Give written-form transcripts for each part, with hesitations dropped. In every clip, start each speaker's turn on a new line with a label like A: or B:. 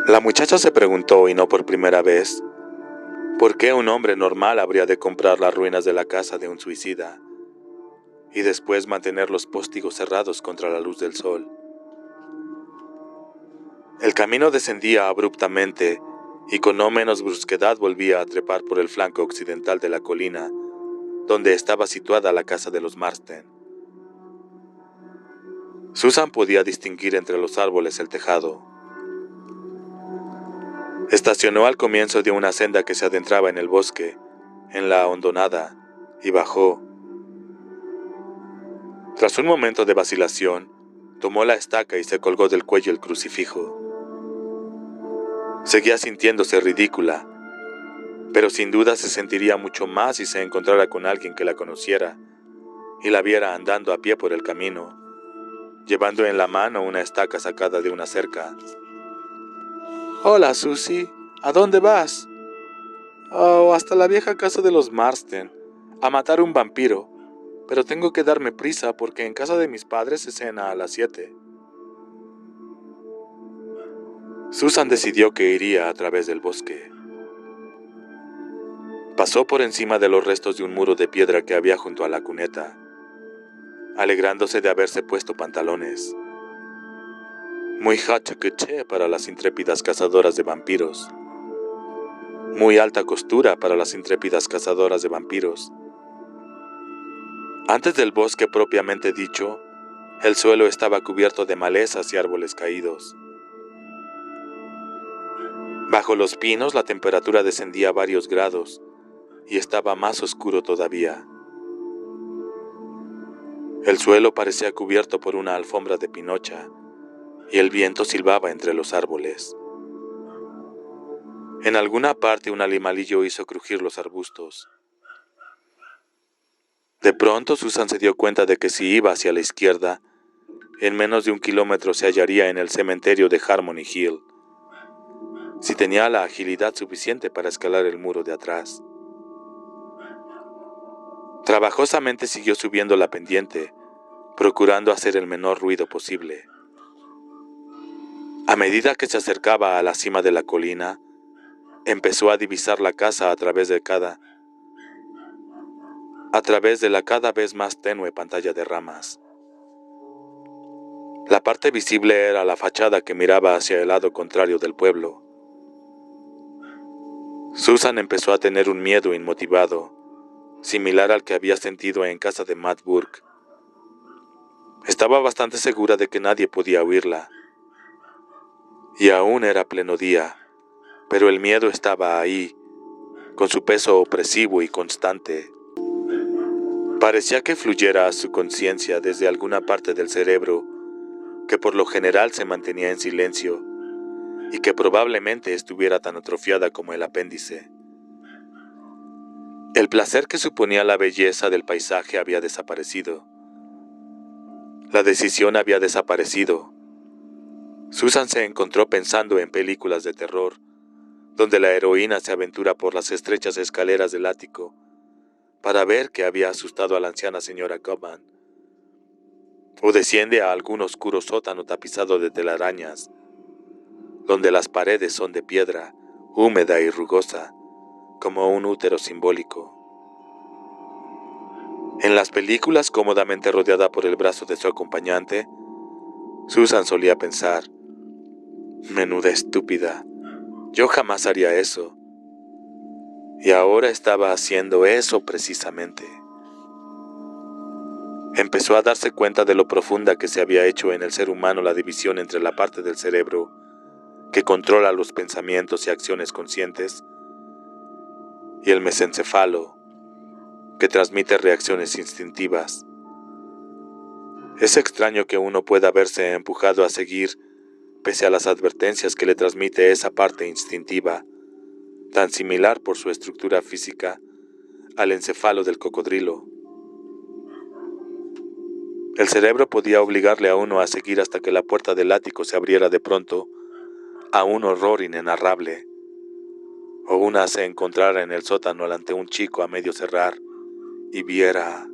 A: La muchacha se preguntó, y no por primera vez, ¿por qué un hombre normal habría de comprar las ruinas de la casa de un suicida y después mantener los póstigos cerrados contra la luz del sol? El camino descendía abruptamente y con no menos brusquedad volvía a trepar por el flanco occidental de la colina, donde estaba situada la casa de los Marsden. Susan podía distinguir entre los árboles el tejado. Estacionó al comienzo de una senda que se adentraba en el bosque, en la hondonada, y bajó. Tras un momento de vacilación, tomó la estaca y se colgó del cuello el crucifijo. Seguía sintiéndose ridícula, pero sin duda se sentiría mucho más si se encontrara con alguien que la conociera y la viera andando a pie por el camino, llevando en la mano una estaca sacada de una cerca. «Hola, Susie, ¿a dónde vas?» «Oh, hasta la vieja casa de los Marsden, a matar un vampiro, pero tengo que darme prisa porque en casa de mis padres se cena a las 7». Susan decidió que iría a través del bosque. Pasó por encima de los restos de un muro de piedra que había junto a la cuneta, alegrándose de haberse puesto pantalones. Muy hachaqueché para las intrépidas cazadoras de vampiros. Muy alta costura para las intrépidas cazadoras de vampiros. Antes del bosque propiamente dicho, el suelo estaba cubierto de malezas y árboles caídos. Bajo los pinos la temperatura descendía varios grados y estaba más oscuro todavía. El suelo parecía cubierto por una alfombra de pinocha y el viento silbaba entre los árboles. En alguna parte un animalillo hizo crujir los arbustos. De pronto Susan se dio cuenta de que si iba hacia la izquierda, en menos de 1 kilómetro se hallaría en el cementerio de Harmony Hill, si tenía la agilidad suficiente para escalar el muro de atrás. Trabajosamente siguió subiendo la pendiente, procurando hacer el menor ruido posible. A medida que se acercaba a la cima de la colina, empezó a divisar la casa a través de la cada vez más tenue pantalla de ramas. La parte visible era la fachada que miraba hacia el lado contrario del pueblo. Susan empezó a tener un miedo inmotivado, similar al que había sentido en casa de Matt Burke. Estaba bastante segura de que nadie podía oírla. Y aún era pleno día, pero el miedo estaba ahí, con su peso opresivo y constante. Parecía que fluyera a su conciencia desde alguna parte del cerebro, que por lo general se mantenía en silencio, y que probablemente estuviera tan atrofiada como el apéndice. El placer que suponía la belleza del paisaje había desaparecido. La decisión había desaparecido. Susan se encontró pensando en películas de terror, donde la heroína se aventura por las estrechas escaleras del ático para ver qué había asustado a la anciana señora Cobham, o desciende a algún oscuro sótano tapizado de telarañas, donde las paredes son de piedra, húmeda y rugosa, como un útero simbólico. En las películas, cómodamente rodeada por el brazo de su acompañante, Susan solía pensar: menuda estúpida, yo jamás haría eso. Y ahora estaba haciendo eso precisamente. Empezó a darse cuenta de lo profunda que se había hecho en el ser humano la división entre la parte del cerebro que controla los pensamientos y acciones conscientes y el mesencefalo que transmite reacciones instintivas. Es extraño que uno pueda verse empujado a seguir, pese a las advertencias que le transmite esa parte instintiva, tan similar por su estructura física al encefalo del cocodrilo. El cerebro podía obligarle a uno a seguir hasta que la puerta del ático se abriera de pronto a un horror inenarrable, o una se encontrara en el sótano ante un chico a medio cerrar y viera.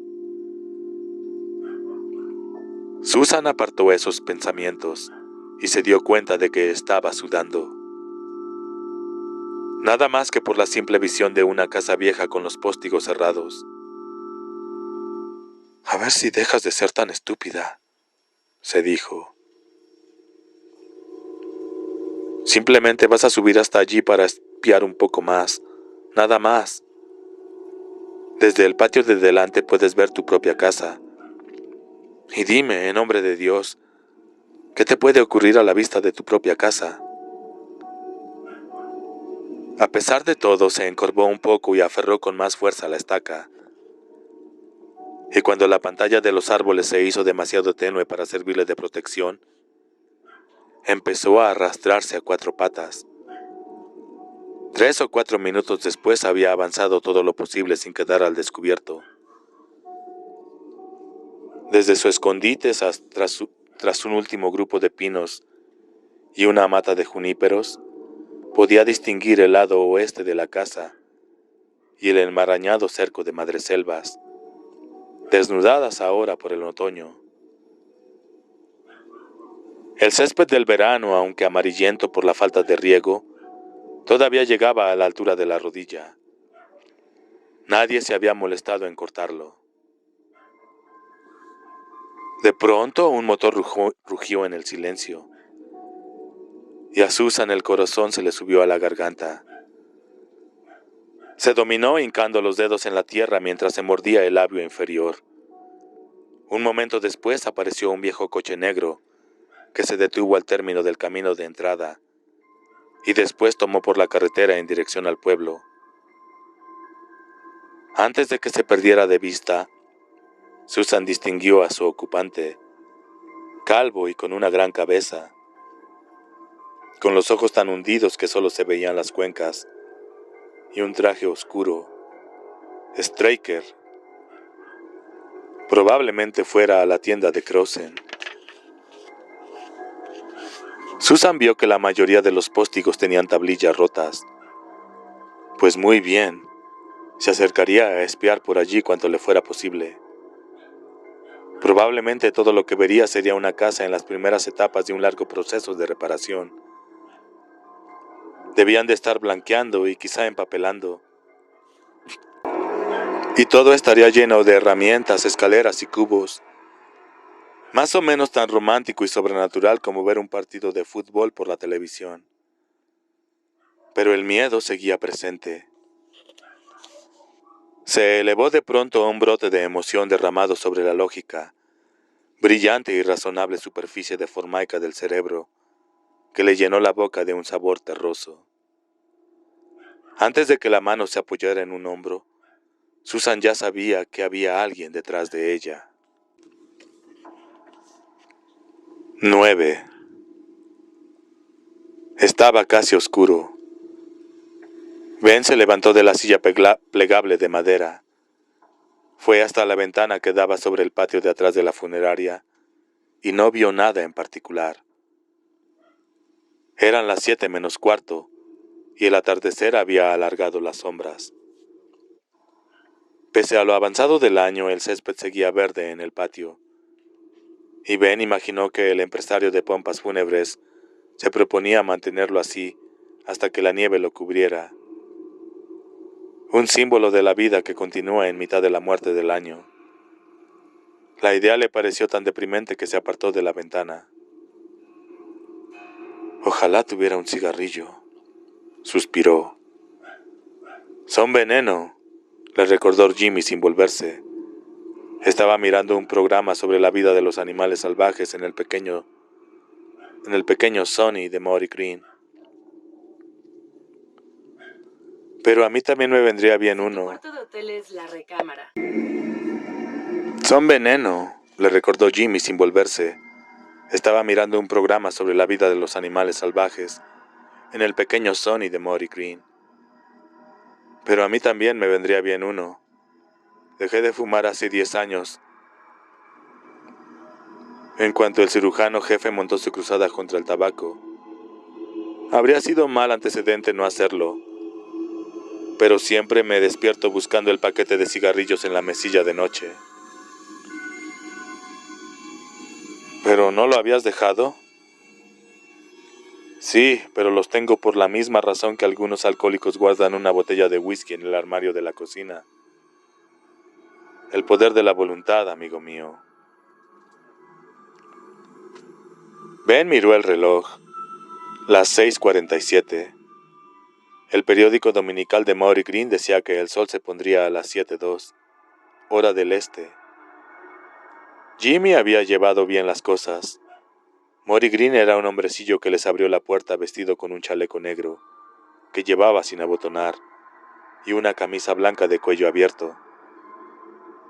A: Susan apartó esos pensamientos y se dio cuenta de que estaba sudando. nada más que por la simple visión de una casa vieja con los póstigos cerrados. A ver si dejas de ser tan estúpida, se dijo. Simplemente vas a subir hasta allí para espiar un poco más, nada más. Desde el patio de delante puedes ver tu propia casa. Y dime, en nombre de Dios, ¿qué te puede ocurrir a la vista de tu propia casa? A pesar de todo, se encorvó un poco y aferró con más fuerza la estaca. Y cuando la pantalla de los árboles se hizo demasiado tenue para servirle de protección, empezó a arrastrarse a 4 patas. 3 o 4 minutos después había avanzado todo lo posible sin quedar al descubierto. Desde su escondite tras un último grupo de pinos y una mata de juníperos, podía distinguir el lado oeste de la casa y el enmarañado cerco de madreselvas, desnudadas ahora por el otoño. El césped del verano, aunque amarillento por la falta de riego, todavía llegaba a la altura de la rodilla. Nadie se había molestado en cortarlo. De pronto, un motor rugió en el silencio, y a Susan el corazón se le subió a la garganta. Se dominó hincando los dedos en la tierra mientras se mordía el labio inferior. Un momento después apareció un viejo coche negro que se detuvo al término del camino de entrada y después tomó por la carretera en dirección al pueblo. Antes de que se perdiera de vista, Susan distinguió a su ocupante, calvo y con una gran cabeza, con los ojos tan hundidos que solo se veían las cuencas, y un traje oscuro. Straker. Probablemente fuera a la tienda de Crossen. Susan vio que la mayoría de los póstigos tenían tablillas rotas. Pues muy bien, se acercaría a espiar por allí cuanto le fuera posible. Probablemente todo lo que vería sería una casa en las primeras etapas de un largo proceso de reparación. Debían de estar blanqueando y quizá empapelando. Y todo estaría lleno de herramientas, escaleras y cubos. Más o menos tan romántico y sobrenatural como ver un partido de fútbol por la televisión. Pero el miedo seguía presente. Se elevó de pronto un brote de emoción derramado sobre la lógica, brillante y razonable superficie de formaica del cerebro, que le llenó la boca de un sabor terroso. Antes de que la mano se apoyara en un hombro, Susan ya sabía que había alguien detrás de ella. 9. Estaba casi oscuro. Ben se levantó de la silla plegable de madera. Fue hasta la ventana que daba sobre el patio de atrás de la funeraria y no vio nada en particular. Eran las 7 menos cuarto y el atardecer había alargado las sombras. Pese a lo avanzado del año, el césped seguía verde en el patio, y Ben imaginó que el empresario de pompas fúnebres se proponía mantenerlo así hasta que la nieve lo cubriera. Un símbolo de la vida que continúa en mitad de la muerte del año. La idea le pareció tan deprimente que se apartó de la ventana. Ojalá tuviera un cigarrillo, suspiró. Son veneno, le recordó Jimmy sin volverse. Estaba mirando un programa sobre la vida de los animales salvajes en el pequeño Sonny de Maury Green. Pero a mí también me vendría bien uno.
B: El cuarto de hotel es la recámara.
A: Son veneno, le recordó Jimmy sin volverse. Estaba mirando un programa sobre la vida de los animales salvajes en el pequeño Sonny de Maury Green. Pero a mí también me vendría bien uno. Dejé de fumar hace 10 años. En cuanto el cirujano jefe montó su cruzada contra el tabaco. Habría sido mal antecedente no hacerlo. Pero siempre me despierto buscando el paquete de cigarrillos en la mesilla de noche. ¿Pero no lo habías dejado? Sí, pero los tengo por la misma razón que algunos alcohólicos guardan una botella de whisky en el armario de la cocina. El poder de la voluntad, amigo mío. Ben miró el reloj. Las 6:47. El periódico dominical de Maury Green decía que el sol se pondría a las 7:02, hora del este. Jimmy había llevado bien las cosas. Maury Green era un hombrecillo que les abrió la puerta vestido con un chaleco negro, que llevaba sin abotonar, y una camisa blanca de cuello abierto.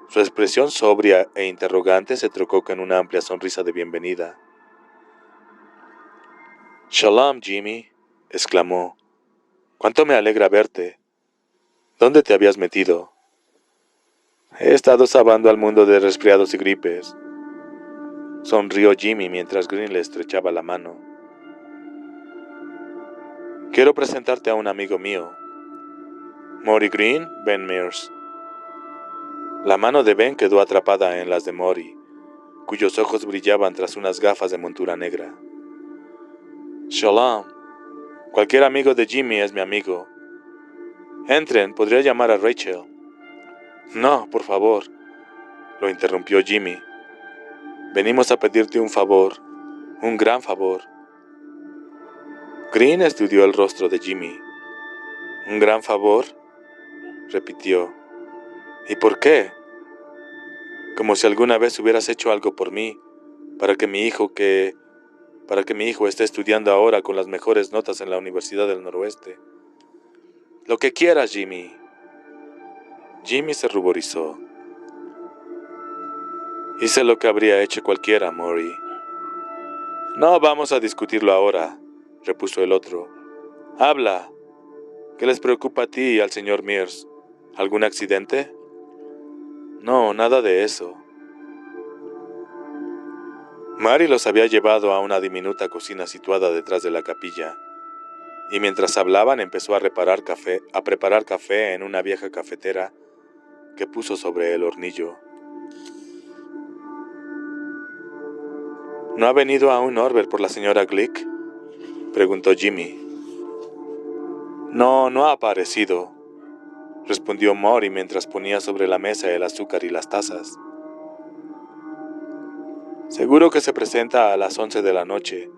A: Su expresión sobria e interrogante se trocó con una amplia sonrisa de bienvenida. «Shalom, Jimmy», exclamó. «Cuánto me alegra verte. ¿Dónde te habías metido?» «He estado sabando al mundo de resfriados y gripes», sonrió Jimmy mientras Green le estrechaba la mano. «Quiero presentarte a un amigo mío. Maury Green, Ben Mears». La mano de Ben quedó atrapada en las de Maury, cuyos ojos brillaban tras unas gafas de montura negra. «Shalom. Cualquier amigo de Jimmy es mi amigo. Entren, podría llamar a Rachel». «No, por favor», lo interrumpió Jimmy. «Venimos a pedirte un favor, un gran favor». Green estudió el rostro de Jimmy. «¿Un gran favor?», repitió. «¿Y por qué? Como si alguna vez hubieras hecho algo por mí, para que mi hijo esté estudiando ahora con las mejores notas en la Universidad del Noroeste». «Lo que quieras, Jimmy». Jimmy se ruborizó. «Hice lo que habría hecho cualquiera, Maury». «No vamos a discutirlo ahora», repuso el otro. «Habla. ¿Qué les preocupa a ti y al señor Mears? ¿Algún accidente?» «No, nada de eso». Mary los había llevado a una diminuta cocina situada detrás de la capilla, y mientras hablaban empezó a preparar café en una vieja cafetera que puso sobre el hornillo. «¿No ha venido aún Norbert por la señora Glick?», preguntó Jimmy. «No, no ha aparecido», respondió Maury mientras ponía sobre la mesa el azúcar y las tazas. «Seguro que se presenta a las 11 de la noche,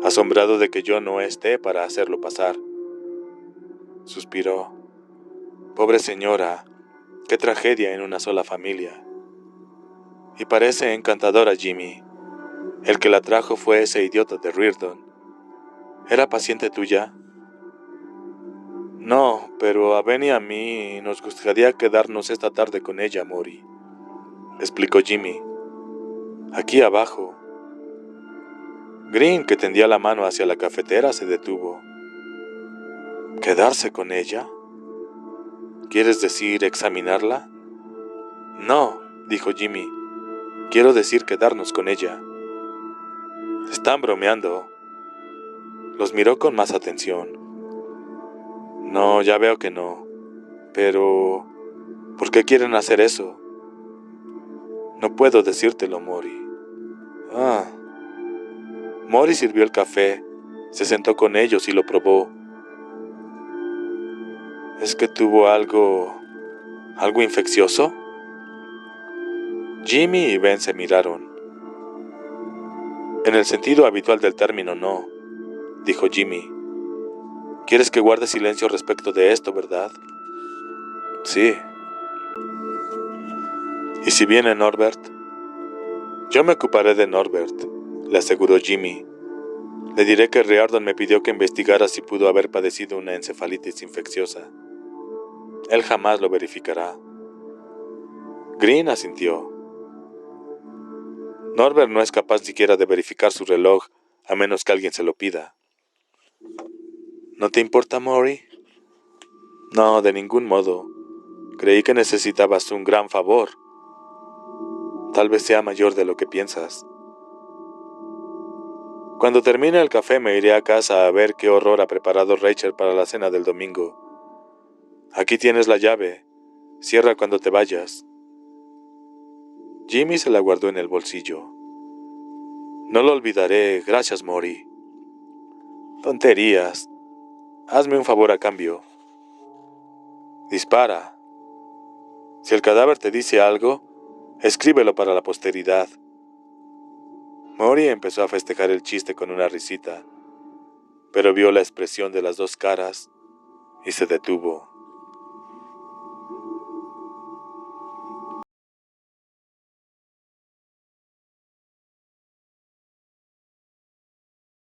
A: asombrado de que yo no esté para hacerlo pasar», suspiró. «Pobre señora, qué tragedia en una sola familia. Y parece encantadora, Jimmy. El que la trajo fue ese idiota de Reardon. ¿Era paciente tuya?» «No, pero a Ben y a mí nos gustaría quedarnos esta tarde con ella, Maury», explicó Jimmy. «Aquí abajo». Green, que tendía la mano hacia la cafetera, se detuvo. «¿Quedarse con ella? ¿Quieres decir examinarla?» «No», dijo Jimmy. «Quiero decir quedarnos con ella». «Están bromeando». Los miró con más atención. «No, ya veo que no. Pero ¿por qué quieren hacer eso?» «No puedo decírtelo, Maury». «Ah». Maury sirvió el café, se sentó con ellos y lo probó. «¿Es que tuvo algo infeccioso?» Jimmy y Ben se miraron. «En el sentido habitual del término, no», dijo Jimmy. «Quieres que guarde silencio respecto de esto, ¿verdad?» «Sí». «¿Y si viene Norbert?» «Yo me ocuparé de Norbert», le aseguró Jimmy. «Le diré que Riordan me pidió que investigara si pudo haber padecido una encefalitis infecciosa. Él jamás lo verificará». Green asintió. «Norbert no es capaz siquiera de verificar su reloj, a menos que alguien se lo pida». «¿No te importa, Maury?» «No, de ningún modo. Creí que necesitabas un gran favor. Tal vez sea mayor de lo que piensas». «Cuando termine el café me iré a casa a ver qué horror ha preparado Rachel para la cena del domingo. Aquí tienes la llave. Cierra cuando te vayas». Jimmy se la guardó en el bolsillo. «No lo olvidaré, gracias, Maury». Tonterías. Hazme un favor a cambio. Dispara. Si el cadáver te dice algo, escríbelo para la posteridad. Mori empezó a festejar el chiste con una risita, pero vio la expresión de las dos caras y se detuvo.